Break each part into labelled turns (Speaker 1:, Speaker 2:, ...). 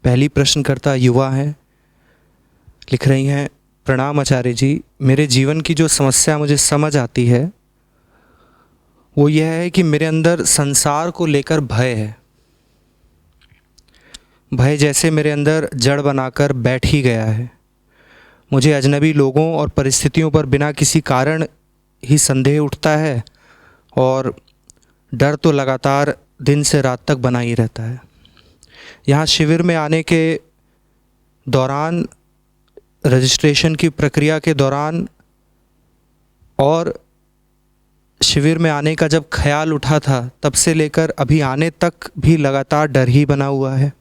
Speaker 1: पहली प्रश्नकर्ता युवा हैं, लिख रही हैं, प्रणाम आचार्य जी। मेरे जीवन की जो समस्या मुझे समझ आती है वो यह है कि मेरे अंदर संसार को लेकर भय है। भय जैसे मेरे अंदर जड़ बनाकर बैठ ही गया है। मुझे अजनबी लोगों और परिस्थितियों पर बिना किसी कारण ही संदेह उठता है और डर तो लगातार दिन से रात तक बना ही रहता है। यहाँ शिविर में आने के दौरान, रजिस्ट्रेशन की प्रक्रिया के दौरान और शिविर में आने का जब ख्याल उठा था तब से लेकर अभी आने तक भी लगातार डर ही बना हुआ है।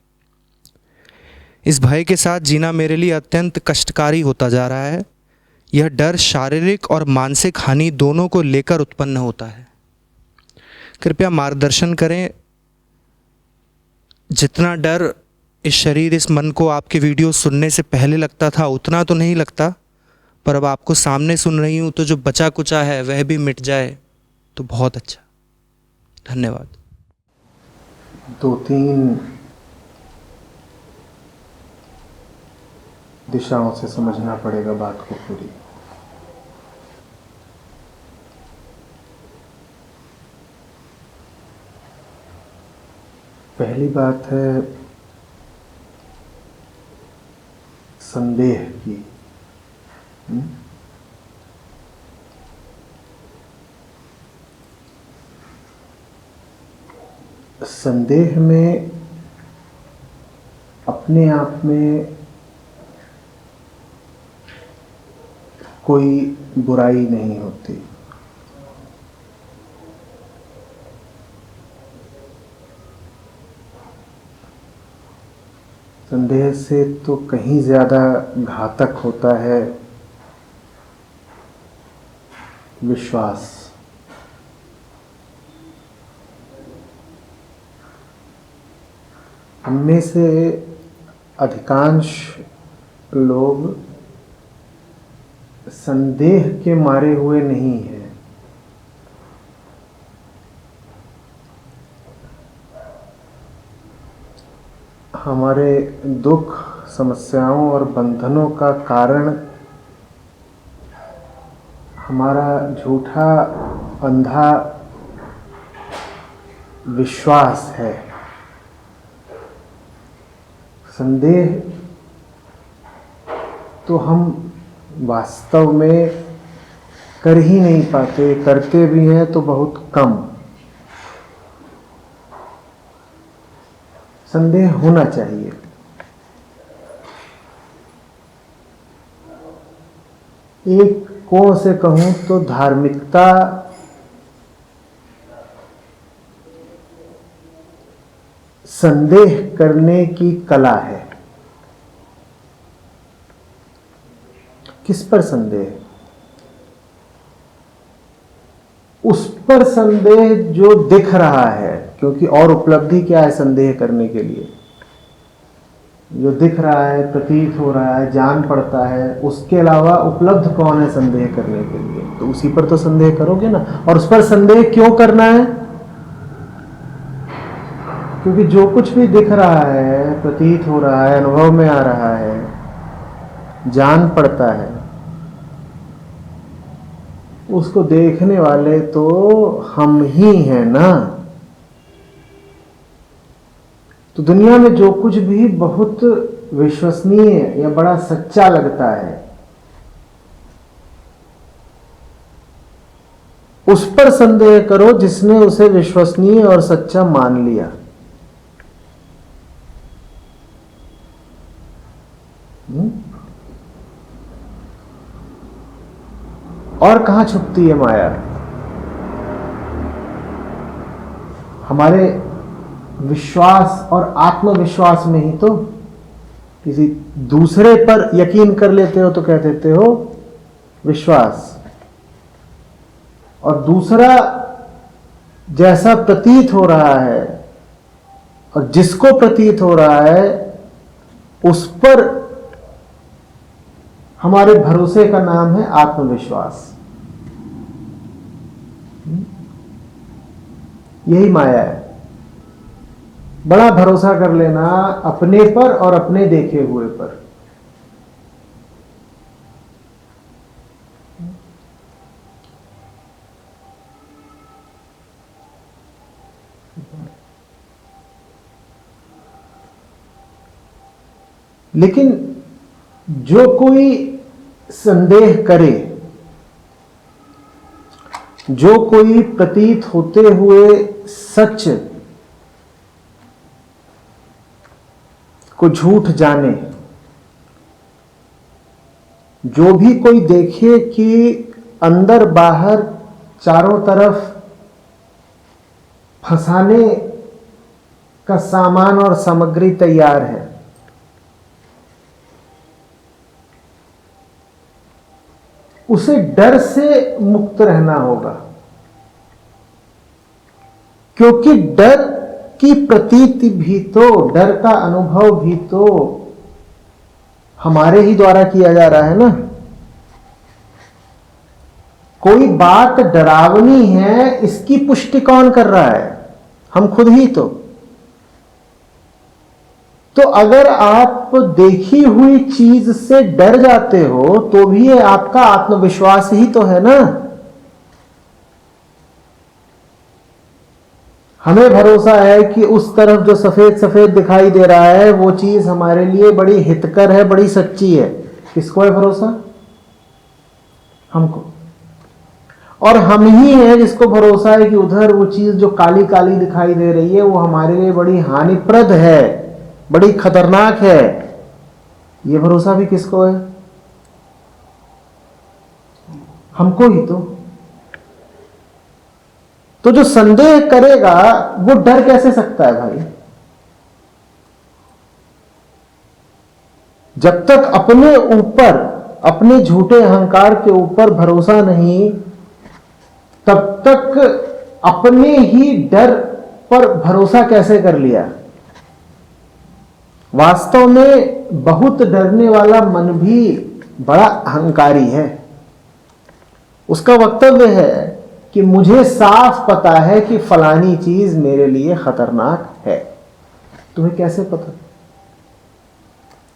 Speaker 1: इस भय के साथ जीना मेरे लिए अत्यंत कष्टकारी होता जा रहा है। यह डर शारीरिक और मानसिक हानि दोनों को लेकर उत्पन्न होता है। कृपया मार्गदर्शन करें। जितना डर इस शरीर, इस मन को आपके वीडियो सुनने से पहले लगता था उतना तो नहीं लगता, पर अब आपको सामने सुन रही हूँ तो जो बचा कुचा है वह भी मिट जाए तो बहुत अच्छा। धन्यवाद।
Speaker 2: 2-3 दिशाओं से समझना पड़ेगा बात को पूरी। पहली बात है संदेह की। संदेह में अपने आप में कोई बुराई नहीं होती। संदेह से तो कहीं ज़्यादा घातक होता है विश्वास। हममें से अधिकांश लोग संदेह के मारे हुए नहीं हैं। हमारे दुख, समस्याओं और बंधनों का कारण हमारा झूठा, अंधा विश्वास है। संदेह तो हम वास्तव में कर ही नहीं पाते, करते भी हैं तो बहुत कम। संदेह होना चाहिए। एक कोण से कहूं तो धार्मिकता संदेह करने की कला है। किस पर संदेह? उस पर संदेह जो दिख रहा है, क्योंकि और उपलब्धि क्या है संदेह करने के लिए? जो दिख रहा है, प्रतीत हो रहा है, जान पड़ता है, उसके अलावा उपलब्ध कौन है संदेह करने के लिए? तो उसी पर तो संदेह करोगे ना। और उस पर संदेह क्यों करना है? क्योंकि जो कुछ भी दिख रहा है, प्रतीत हो रहा है, अनुभव में आ रहा है, जान पड़ता है, उसको देखने वाले तो हम ही हैं ना। तो दुनिया में जो कुछ भी बहुत विश्वसनीय या बड़ा सच्चा लगता है, उस पर संदेह करो जिसने उसे विश्वसनीय और सच्चा मान लिया। और कहां छुपती है माया? हमारे विश्वास और आत्मविश्वास में ही तो। किसी दूसरे पर यकीन कर लेते हो तो कह देते हो विश्वास, और दूसरा जैसा प्रतीत हो रहा है और जिसको प्रतीत हो रहा है उस पर हमारे भरोसे का नाम है आत्मविश्वास। यही माया है। बड़ा भरोसा कर लेना अपने पर और अपने देखे हुए पर। लेकिन जो कोई संदेह करे, जो कोई प्रतीत होते हुए सच को झूठ जाने, जो भी कोई देखे कि अंदर बाहर चारों तरफ फंसाने का सामान और सामग्री तैयार है, उसे डर से मुक्त रहना होगा। क्योंकि डर की प्रतीति भी तो, डर का अनुभव भी तो हमारे ही द्वारा किया जा रहा है ना। कोई बात डरावनी है, इसकी पुष्टि कौन कर रहा है? हम खुद ही तो अगर आप देखी हुई चीज से डर जाते हो तो भी ये आपका आत्मविश्वास ही तो है ना। हमें भरोसा है कि उस तरफ जो सफेद सफेद दिखाई दे रहा है वो चीज हमारे लिए बड़ी हितकर है, बड़ी सच्ची है। किसको है भरोसा? हमको। और हम ही हैं जिसको भरोसा है कि उधर वो चीज जो काली काली दिखाई दे रही है वो हमारे लिए बड़ी हानिप्रद है, बड़ी खतरनाक है। ये भरोसा भी किसको है? हमको ही तो जो संदेह करेगा वो डर कैसे सकता है भाई? जब तक अपने ऊपर, अपने झूठे अहंकार के ऊपर भरोसा नहीं, तब तक अपने ही डर पर भरोसा कैसे कर लिया? वास्तव में बहुत डरने वाला मन भी बड़ा अहंकारी है। उसका वक्तव्य है कि मुझे साफ पता है कि फलानी चीज मेरे लिए खतरनाक है। तुम्हें कैसे पता?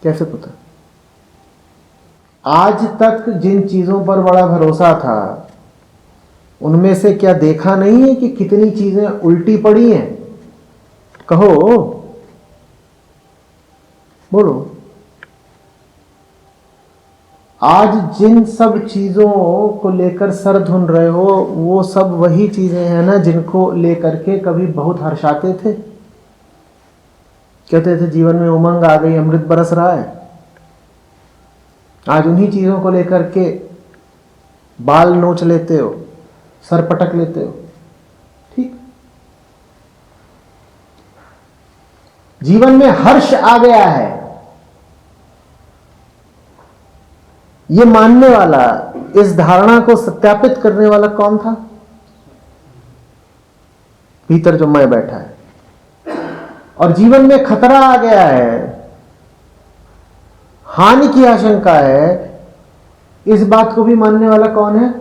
Speaker 2: कैसे पता? आज तक जिन चीजों पर बड़ा भरोसा था उनमें से क्या देखा नहीं है कि कितनी चीजें उल्टी पड़ी हैं? कहो, बोलो। आज जिन सब चीजों को लेकर सर धुन रहे हो वो सब वही चीजें हैं ना जिनको लेकर के कभी बहुत हर्षाते थे, कहते थे जीवन में उमंग आ गई, अमृत बरस रहा है। आज उन्हीं चीजों को लेकर के बाल नोच लेते हो, सर पटक लेते हो। ठीक, जीवन में हर्ष आ गया है, ये मानने वाला, इस धारणा को सत्यापित करने वाला कौन था? भीतर जो मैं बैठा है। और जीवन में खतरा आ गया है, हानि की आशंका है, इस बात को भी मानने वाला कौन है?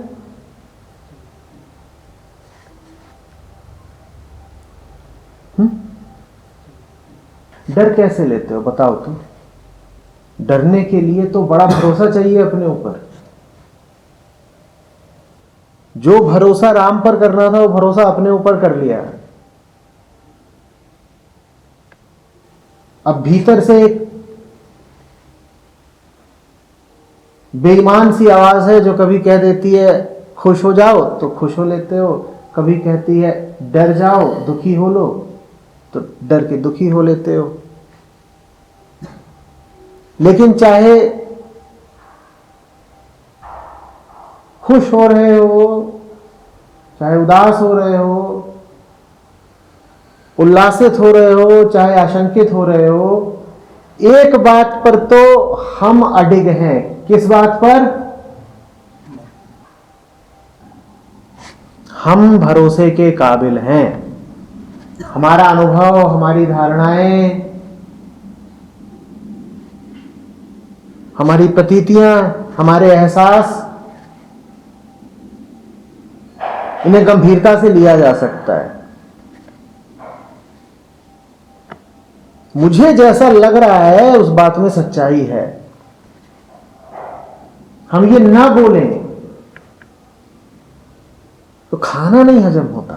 Speaker 2: डर कैसे लेते हो बताओ तुम? डरने के लिए तो बड़ा भरोसा चाहिए अपने ऊपर। जो भरोसा राम पर करना था वो भरोसा अपने ऊपर कर लिया। अब भीतर से एक बेईमान सी आवाज है जो कभी कह देती है खुश हो जाओ तो खुश हो लेते हो, कभी कहती है डर जाओ दुखी हो लो तो डर के दुखी हो लेते हो। लेकिन चाहे खुश हो रहे हो, चाहे उदास हो रहे हो, उल्लासित हो रहे हो, चाहे आशंकित हो रहे हो, एक बात पर तो हम अडिग हैं। किस बात पर? हम भरोसे के काबिल हैं। हमारा अनुभव, हमारी धारणाएं, हमारी प्रतीतियां, हमारे एहसास, इन्हें गंभीरता से लिया जा सकता है। मुझे जैसा लग रहा है उस बात में सच्चाई है। हम ये ना बोलें तो खाना नहीं हजम होता।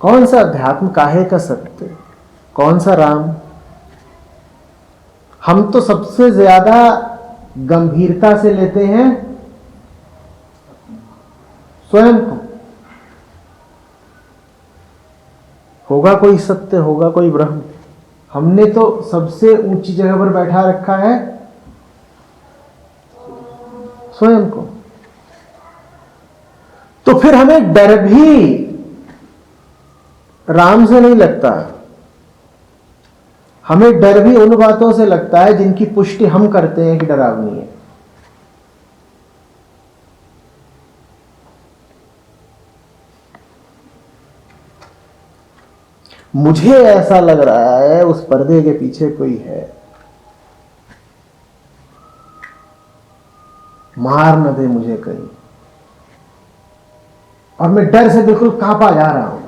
Speaker 2: कौन सा अध्यात्म, काहे का सत्य, कौन सा राम? हम तो सबसे ज्यादा गंभीरता से लेते हैं स्वयं को। होगा कोई सत्य, होगा कोई ब्रह्म, हमने तो सबसे ऊंची जगह पर बैठा रखा है स्वयं को। तो फिर हमें डर भी राम से नहीं लगता, हमें डर भी उन बातों से लगता है जिनकी पुष्टि हम करते हैं कि डरावनी है। मुझे ऐसा लग रहा है उस पर्दे के पीछे कोई है, मार न दे मुझे कहीं, और मैं डर से बिल्कुल कांपा जा रहा हूं।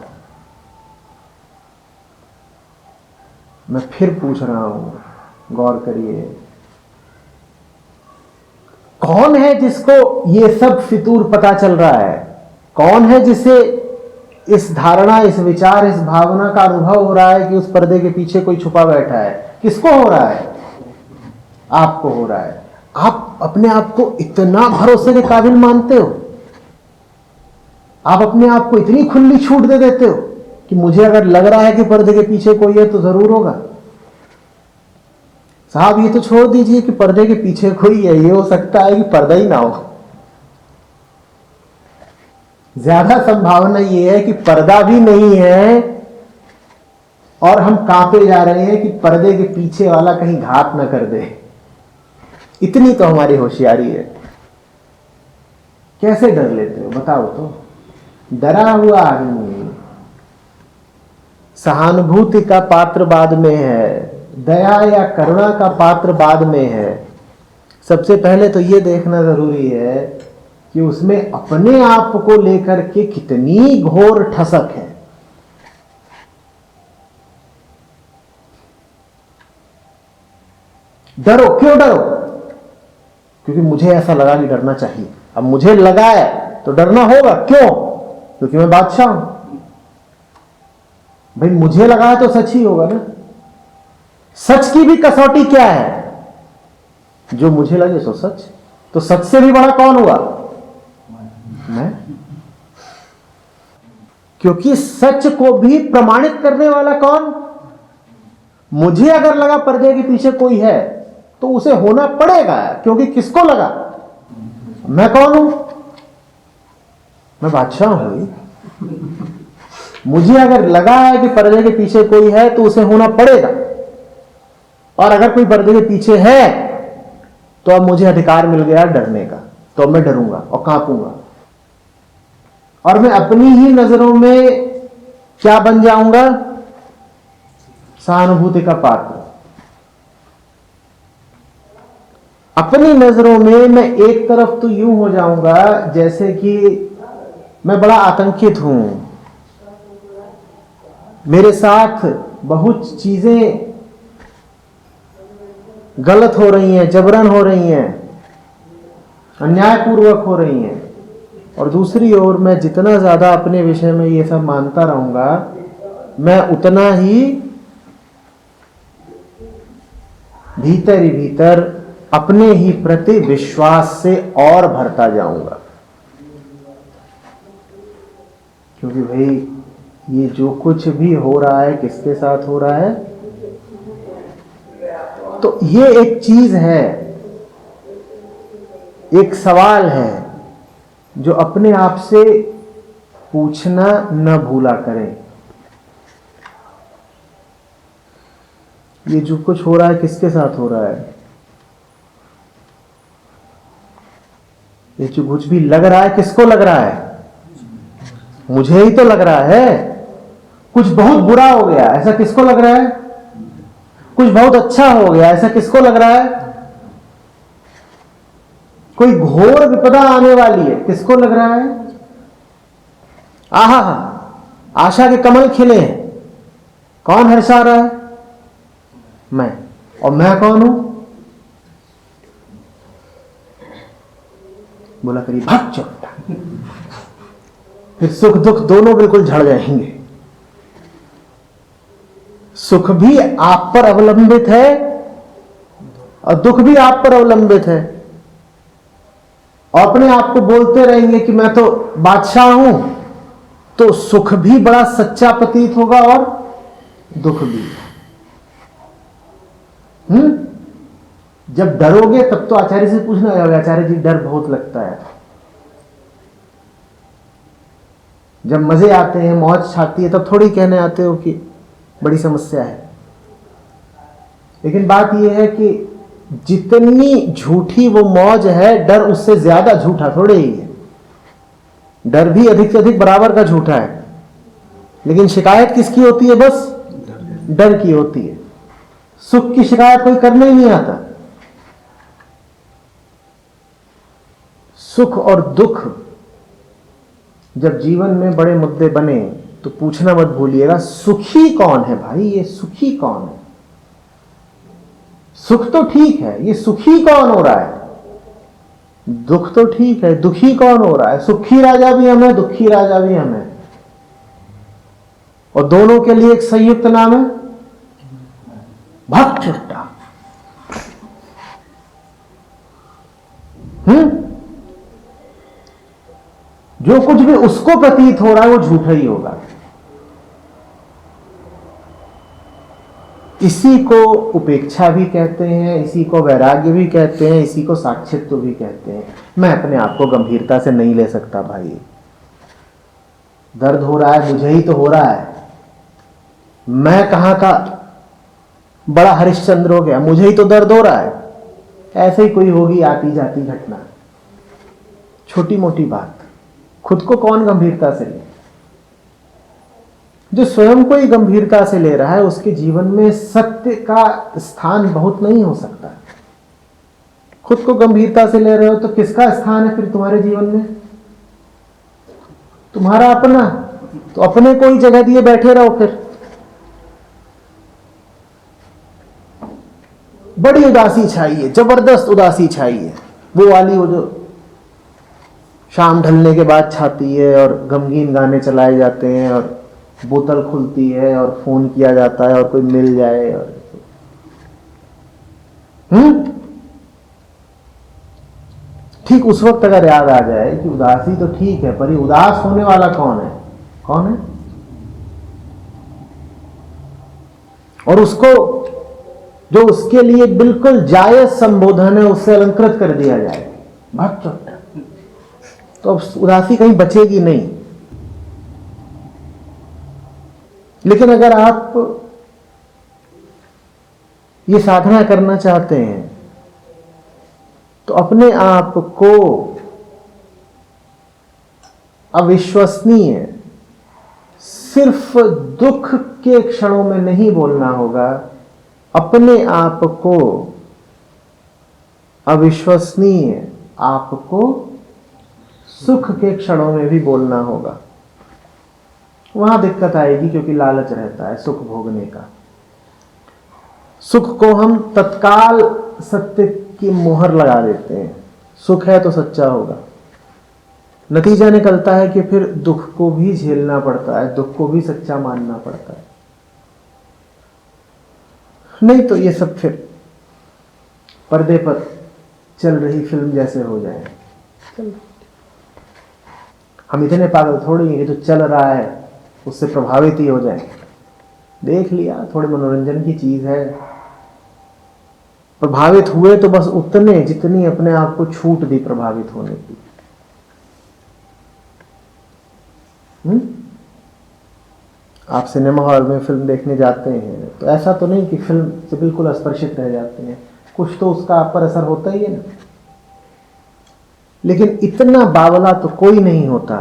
Speaker 2: मैं फिर पूछ रहा हूं, गौर करिए, कौन है जिसको ये सब फितूर पता चल रहा है? कौन है जिसे इस धारणा, इस विचार, इस भावना का अनुभव हो रहा है कि उस पर्दे के पीछे कोई छुपा बैठा है? किसको हो रहा है? आपको हो रहा है। आप अपने आप को इतना भरोसे के काबिल मानते हो, आप अपने आप को इतनी खुली छूट दे देते हो कि मुझे अगर लग रहा है कि पर्दे के पीछे कोई है तो जरूर होगा। साहब ये तो छोड़ दीजिए कि पर्दे के पीछे कोई है, ये हो सकता है कि पर्दा ही ना हो। ज्यादा संभावना ये है कि पर्दा भी नहीं है और हम कांपे जा रहे हैं कि पर्दे के पीछे वाला कहीं घात ना कर दे। इतनी तो हमारी होशियारी है। कैसे डर लेते हो बताओ तो? डरा हुआ आदमी सहानुभूति का पात्र बाद में है, दया या करुणा का पात्र बाद में है। सबसे पहले तो यह देखना जरूरी है कि उसमें अपने आप को लेकर के कितनी घोर ठसक है। डरो, क्यों डरो? क्योंकि मुझे ऐसा लगा कि डरना चाहिए। अब मुझे लगा है तो डरना होगा। क्यों? क्योंकि मैं बादशाह हूं। भाई मुझे लगा है तो सच ही होगा ना। सच की भी कसौटी क्या है? जो मुझे लगे सो सच। तो सच से भी बड़ा कौन हुआ? मैं। क्योंकि सच को भी प्रमाणित करने वाला कौन? मुझे अगर लगा पर्दे के पीछे कोई है तो उसे होना पड़ेगा, क्योंकि किसको लगा? मैं कौन हूं? मैं बादशाह हूं। मुझे अगर लगा है कि पर्दे के पीछे कोई है तो उसे होना पड़ेगा, और अगर कोई पर्दे के पीछे है तो अब मुझे अधिकार मिल गया डरने का। तो मैं डरूंगा और कांपूंगा, और मैं अपनी ही नजरों में क्या बन जाऊंगा? सहानुभूति का पात्र। अपनी नजरों में मैं एक तरफ तो यूं हो जाऊंगा जैसे कि मैं बड़ा आतंकित हूं, मेरे साथ बहुत चीजें गलत हो रही हैं, जबरन हो रही हैं, अन्यायपूर्वक हो रही हैं। और दूसरी ओर मैं जितना ज्यादा अपने विषय में ये सब मानता रहूंगा, मैं उतना ही भीतर ही भीतर अपने ही प्रति विश्वास से और भरता जाऊंगा। क्योंकि भाई ये जो कुछ भी हो रहा है किसके साथ हो रहा है? तो ये एक चीज है, एक सवाल है जो अपने आप से पूछना न भूला करें। ये जो कुछ हो रहा है किसके साथ हो रहा है? ये जो कुछ भी लग रहा है किसको लग रहा है? मुझे ही तो लग रहा है। कुछ बहुत बुरा हो गया ऐसा किसको लग रहा है? कुछ बहुत अच्छा हो गया ऐसा किसको लग रहा है? कोई घोर विपदा आने वाली है किसको लग रहा है? आहा, आशा के कमल खिले हैं, कौन हर्षा रहा है? मैं। और मैं कौन हूं? बोला करिए भाग चौटा। फिर सुख दुख दोनों बिल्कुल झड़ जाएंगे। सुख भी आप पर अवलंबित है और दुख भी आप पर अवलंबित है। और अपने आप को बोलते रहेंगे कि मैं तो बादशाह हूं, तो सुख भी बड़ा सच्चा प्रतीत होगा और दुख भी। जब डरोगे तब तो आचार्य से पूछना होगा, आचार्य जी डर बहुत लगता है। जब मजे आते हैं, मौज छाती है, तब थोड़ी कहने आते हो कि बड़ी समस्या है। लेकिन बात यह है कि जितनी झूठी वो मौज है, डर उससे ज्यादा झूठा थोड़े ही है। डर भी अधिक से अधिक बराबर का झूठा है। लेकिन शिकायत किसकी होती है? बस डर की होती है। सुख की शिकायत कोई करने ही नहीं आता। सुख और दुख जब जीवन में बड़े मुद्दे बने तो पूछना मत भूलिएगा, सुखी कौन है भाई? ये सुखी कौन है? सुख तो ठीक है, ये सुखी कौन हो रहा है? दुख तो ठीक है, दुखी कौन हो रहा है? सुखी राजा भी हम है, दुखी राजा भी हम है। और दोनों के लिए एक संयुक्त नाम है भक्त छुट्टा। जो कुछ भी उसको प्रतीत हो रहा है वो झूठा ही होगा। इसी को उपेक्षा भी कहते हैं, इसी को वैराग्य भी कहते हैं, इसी को साक्षित्व भी कहते हैं। मैं अपने आप को गंभीरता से नहीं ले सकता भाई। दर्द हो रहा है, मुझे ही तो हो रहा है। मैं कहां का बड़ा हरिश्चंद्र हो गया, मुझे ही तो दर्द हो रहा है। ऐसे ही कोई होगी आती जाती घटना, छोटी मोटी बात। खुद को कौन गंभीरता से ले? जो स्वयं को ही गंभीरता से ले रहा है, उसके जीवन में सत्य का स्थान बहुत नहीं हो सकता। खुद को गंभीरता से ले रहे हो तो किसका स्थान है फिर तुम्हारे जीवन में? तुम्हारा अपना। तो अपने को ही जगह दिए बैठे रहो। फिर बड़ी उदासी छाई है, जबरदस्त उदासी छाई है। वो वाली, वो जो शाम ढलने के बाद छाती है और गमगीन गाने चलाए जाते हैं और बोतल खुलती है और फोन किया जाता है और कोई मिल जाए और ठीक उस वक्त अगर याद आ जाए कि उदासी तो ठीक है, पर ये उदास होने वाला कौन है? कौन है? और उसको जो उसके लिए बिल्कुल जायज संबोधन है उससे अलंकृत कर दिया जाए भक्त, तो अब उदासी कहीं बचेगी नहीं। लेकिन अगर आप ये साधना करना चाहते हैं तो अपने आप को अविश्वसनीय सिर्फ दुख के क्षणों में नहीं बोलना होगा, अपने आप को अविश्वसनीय आपको सुख के क्षणों में भी बोलना होगा। वहां दिक्कत आएगी क्योंकि लालच रहता है सुख भोगने का। सुख को हम तत्काल सत्य की मोहर लगा देते हैं, सुख है तो सच्चा होगा। नतीजा निकलता है कि फिर दुख को भी झेलना पड़ता है, दुख को भी सच्चा मानना पड़ता है। नहीं तो ये सब फिर पर्दे पर चल रही फिल्म जैसे हो जाए। हम इतने पागल थोड़ी हैं कि जो चल रहा है उससे प्रभावित ही हो जाए। देख लिया, थोड़े मनोरंजन की चीज है, प्रभावित हुए तो बस उतने जितनी अपने आप को छूट दी प्रभावित होने की। आप सिनेमा हॉल में फिल्म देखने जाते हैं तो ऐसा तो नहीं कि फिल्म से बिल्कुल अस्पर्शित रह जाते हैं, कुछ तो उसका आप पर असर होता ही है ना। लेकिन इतना बावला तो कोई नहीं होता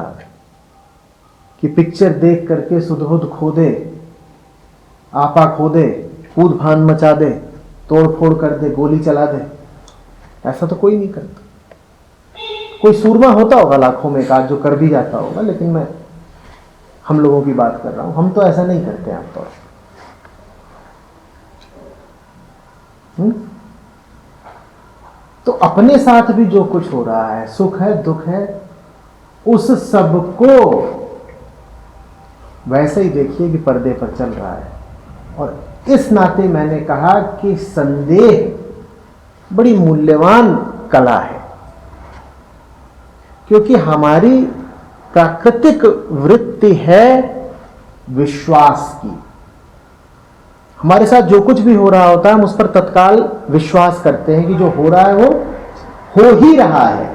Speaker 2: कि पिक्चर देख करके सुधबुध खो दे, आपा खो दे, कूद फान मचा दे, तोड़ फोड़ कर दे, गोली चला दे। ऐसा तो कोई नहीं करता। कोई सूरमा होता होगा लाखों में का जो कर भी जाता होगा, लेकिन हम लोगों की बात कर रहा हूं, हम तो ऐसा नहीं करते आमतौर से। तो अपने साथ भी जो कुछ हो रहा है, सुख है दुख है, उस सब को वैसे ही देखिए कि पर्दे पर चल रहा है। और इस नाते मैंने कहा कि संदेह बड़ी मूल्यवान कला है, क्योंकि हमारी प्राकृतिक वृत्ति है विश्वास की। हमारे साथ जो कुछ भी हो रहा होता है हम उस पर तत्काल विश्वास करते हैं कि जो हो रहा है वो हो ही रहा है।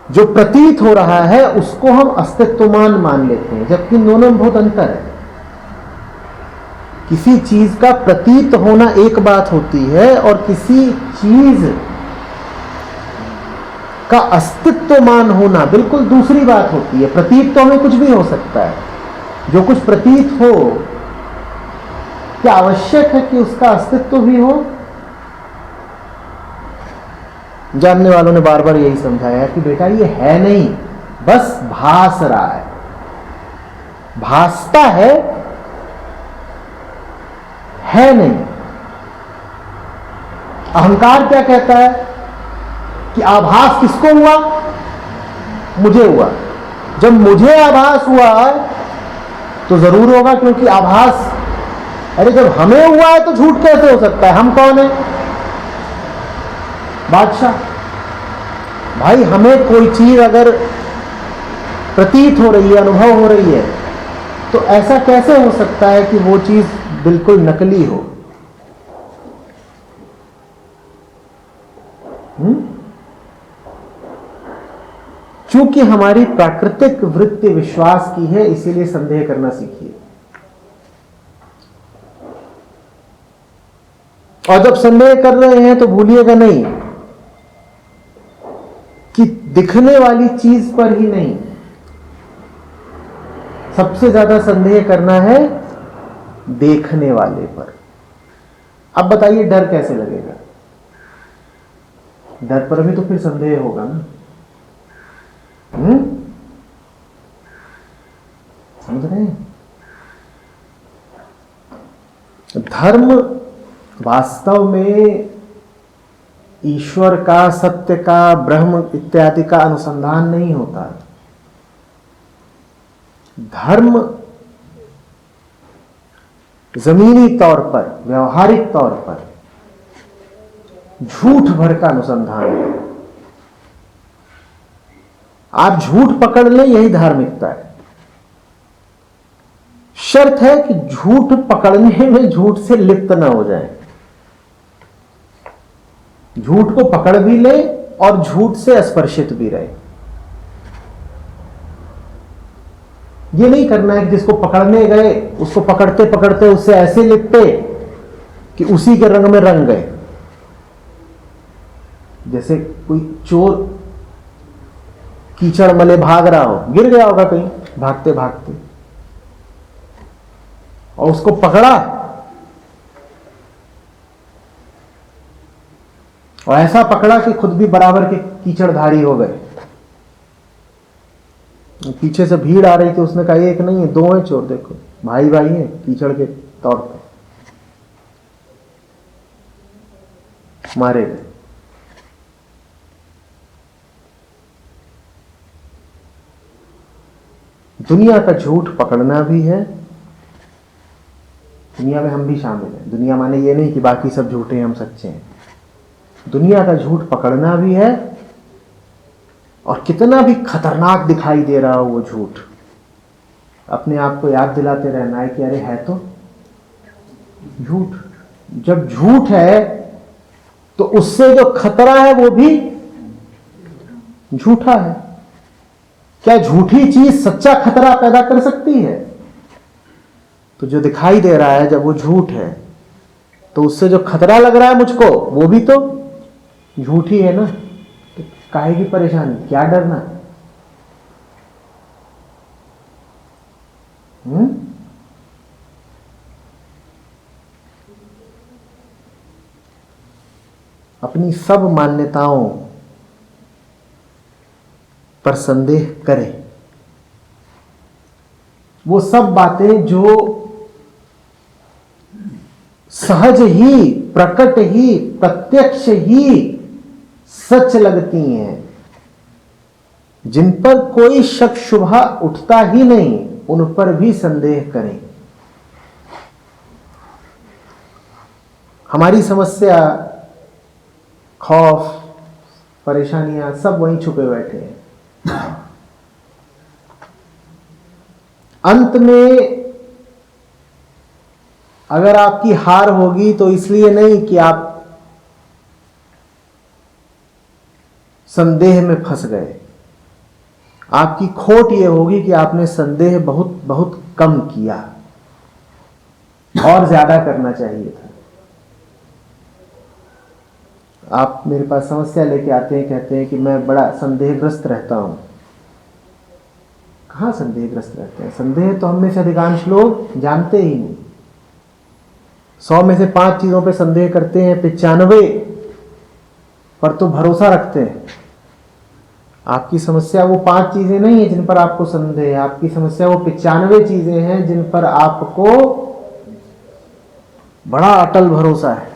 Speaker 2: जो प्रतीत हो रहा है उसको हम अस्तित्वमान मान लेते हैं, जबकि इन दोनों में बहुत अंतर है। किसी चीज का प्रतीत होना एक बात होती है और किसी चीज का अस्तित्वमान होना बिल्कुल दूसरी बात होती है। प्रतीत तो हमें कुछ भी हो सकता है, जो कुछ प्रतीत हो क्या आवश्यक है कि उसका अस्तित्व भी हो? जानने वालों ने बार बार यही समझाया कि बेटा ये है नहीं, बस भास रहा है, भासता है नहीं। अहंकार क्या कहता है कि आभास किसको हुआ? मुझे हुआ। जब मुझे आभास हुआ तो जरूर होगा, क्योंकि आभास, अरे जब हमें हुआ है तो झूठ कैसे हो सकता है? हम कौन है? बादशाह। भाई हमें कोई चीज अगर प्रतीत हो रही है, अनुभव हो रही है, तो ऐसा कैसे हो सकता है कि वो चीज बिल्कुल नकली हो? चूंकि हमारी प्राकृतिक वृत्ति विश्वास की है, इसीलिए संदेह करना सीखिए। और जब संदेह कर रहे हैं तो भूलिएगा नहीं कि दिखने वाली चीज पर ही नहीं, सबसे ज्यादा संदेह करना है देखने वाले पर। अब बताइए डर कैसे लगेगा? डर पर भी तो फिर संदेह होगा ना। समझ रहे हैं? धर्म वास्तव में ईश्वर का, सत्य का, ब्रह्म इत्यादि का अनुसंधान नहीं होता। धर्म जमीनी तौर पर, व्यवहारिक तौर पर झूठ भर का अनुसंधान है। आप झूठ पकड़ लें, यही धार्मिकता है। शर्त है कि झूठ पकड़ने में झूठ से लिप्त न हो जाए। झूठ को पकड़ भी ले और झूठ से स्पर्शित भी रहे। ये नहीं करना है कि जिसको पकड़ने गए उसको पकड़ते पकड़ते उससे ऐसे लिपटे कि उसी के रंग में रंग गए। जैसे कोई चोर कीचड़ मले भाग रहा हो, गिर गया होगा कहीं भागते भागते, और उसको पकड़ा और ऐसा पकड़ा कि खुद भी बराबर के कीचड़धारी हो गए। पीछे से भीड़ आ रही थी, उसने कहा एक नहीं है, दो है चोर, देखो भाई भाई हैं कीचड़ के तौर पर, मारे गए। दुनिया का झूठ पकड़ना भी है। दुनिया में हम भी शामिल हैं। दुनिया माने ये नहीं कि बाकी सब झूठे हैं, हम सच्चे हैं। दुनिया का झूठ पकड़ना भी है, और कितना भी खतरनाक दिखाई दे रहा हो वो झूठ, अपने आप को याद दिलाते रहना है कि अरे है तो झूठ। जब झूठ है तो उससे जो खतरा है वो भी झूठा है। क्या झूठी चीज सच्चा खतरा पैदा कर सकती है? तो जो दिखाई दे रहा है जब वो झूठ है, तो उससे जो खतरा लग रहा है मुझको, वो भी तो झूठ ही है ना। तो काहे की परेशानी, क्या डरना? अपनी सब मान्यताओं पर संदेह करें, वो सब बातें जो सहज ही, प्रकट ही, प्रत्यक्ष ही सच लगती हैं, जिन पर कोई शक शुबहा उठता ही नहीं, उन पर भी संदेह करें। हमारी समस्या, खौफ, परेशानियां सब वहीं छुपे बैठे हैं। अंत में अगर आपकी हार होगी तो इसलिए नहीं कि आप संदेह में फंस गए, आपकी खोट यह होगी कि आपने संदेह बहुत बहुत कम किया, और ज्यादा करना चाहिए था। आप मेरे पास समस्या लेके आते हैं, कहते हैं कि मैं बड़ा संदेहग्रस्त रहता हूं। कहां संदेहग्रस्त रहते हैं? संदेह तो हम में से अधिकांश लोग जानते ही नहीं। 100 में से 5 चीजों पे संदेह करते हैं, 95 पर तो भरोसा रखते हैं। आपकी समस्या वो 5 चीजें नहीं है जिन पर आपको संदेह है, आपकी समस्या वो 95 चीजें हैं जिन पर आपको बड़ा अटल भरोसा है।